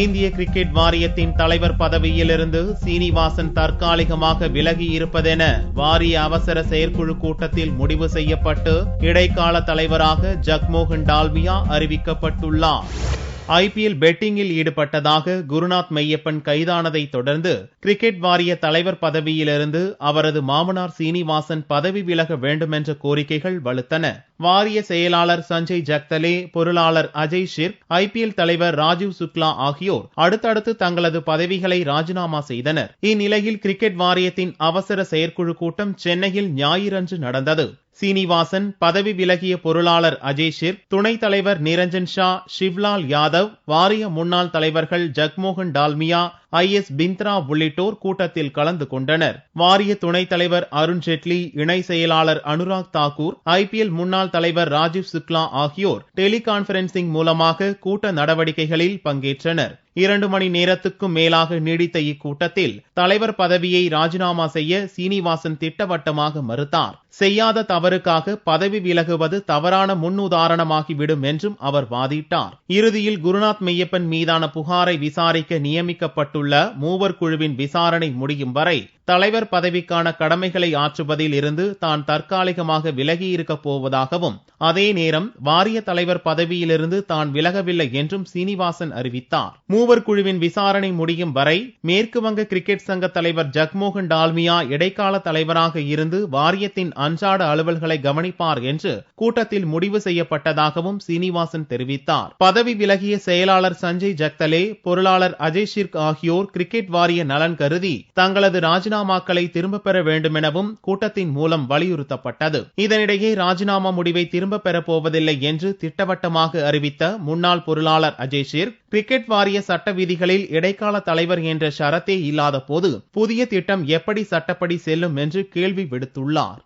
இந்திய கிரிக்கெட் வாரியத்தின் தலைவர் பதவியிலிருந்து சீனிவாசன் தற்காலிகமாக விலகி இருப்பதென வாரிய அவசர செயற்குழு கூட்டத்தில் முடிவு செய்யப்பட்டு இடைக்கால தலைவராக ஜக்மோகன் டால்மியா அறிவிக்கப்பட்டுள்ளார். ஐபிஎல் பெட்டிங்கில் ஈடுபட்டதாக குருநாத் மெய்யப்பன் கைதானதை தொடர்ந்து கிரிக்கெட் வாரிய தலைவர் பதவியிலிருந்து அவரது மாமனார் சீனிவாசன் பதவி விலக வேண்டுமென்ற கோரிக்கைகள் வலுத்தன. வாரிய செயலாளர் சஞ்சய் ஜக்தலே, பொருளாளர் அஜய் ஷிர்க், ஐபிஎல் தலைவர் ராஜீவ் சுக்லா ஆகியோர் அடுத்தடுத்து தங்களது பதவிகளை ராஜினாமா செய்தனர். இந்நிலையில் கிரிக்கெட் வாரியத்தின் அவசர செயற்குழு கூட்டம் சென்னையில் ஞாயிறன்று நடந்தது. சீனிவாசன், பதவி விலகிய பொருளாளர் அஜய் ஷிர்க், துணைத் தலைவர் நிரஞ்சன் ஷா, ஷிவ்லால் யாதவ், வாரிய முன்னாள் தலைவர்கள் ஜக்மோகன் டால்மியா, ஐஎஸ் பிந்த்ரா உள்ளிட்டோர் கூட்டத்தில் கலந்து கொண்டனர். வாரிய துணைத் தலைவர் அருண் ஜெட்லி, இணை செயலாளர் அனுராக் தாக்கூர், ஐபிஎல் முன்னாள் தலைவர் ராஜீவ் சுக்லா ஆகியோர் டெலிகான்பரன்சிங் மூலமாக கூட்ட நடவடிக்கைகளில் பங்கேற்றனர். 2 மணி நேரத்துக்கும் மேலாக நீடித்த இக்கூட்டத்தில் தலைவர் பதவியை ராஜினாமா செய்ய சீனிவாசன் திட்டவட்டமாக மறுத்தார். செய்யாத தவறுக்காக பதவி விலகுவது தவறான முன்னுதாரணமாகிவிடும் என்றும் அவர் வாதிட்டார். இறுதியில் குருநாத் மெய்யப்பன் மீதான புகாரை விசாரிக்க நியமிக்கப்பட்டுள்ள மூவர் குழுவின் விசாரணை முடியும் வரை தலைவர் பதவிக்கான கடமைகளை ஆற்றுவதில் இருந்து தான் தற்காலிகமாக விலகியிருக்கப் போவதாகவும், அதே நேரம் வாரிய தலைவர் பதவியிலிருந்து தான் விலகவில்லை என்றும் சீனிவாசன் அறிவித்தார். மூவர் குழுவின் விசாரணை முடியும் வரை மேற்கு வங்க கிரிக்கெட் சங்க தலைவர் ஜக்மோகன் டால்மியா இடைக்கால தலைவராக இருந்து வாரியத்தின் அன்றாட அலுவல்களை கவனிப்பார் என்று கூட்டத்தில் முடிவு செய்யப்பட்டதாகவும் சீனிவாசன் தெரிவித்தார். பதவி விலகிய செயலாளர் சஞ்சய் ஜக்தலே, பொருளாளர் அஜய் ஷிர்க் ஆகியோர் கிரிக்கெட் வாரிய நலன் கருதி தங்களது ராஜினாமாக்களை திரும்பப் பெற வேண்டும் எனவும் கூட்டத்தின் மூலம் வலியுறுத்தப்பட்டது. இதனிடையே ராஜினாமா முடிவை திரும்பப் பெறப் போவதில்லை என்று திட்டவட்டமாக அறிவித்த முன்னாள் பொருளாளர் அஜய் ஷிர்க், கிரிக்கெட் வாரிய சட்ட விதிகளில் இடைக்கால தலைவர் என்ற ஷரத்தே இல்லாத போது புதிய திட்டம் எப்படி சட்டப்படி செல்லும் என்று கேள்வி விடுத்துள்ளார்.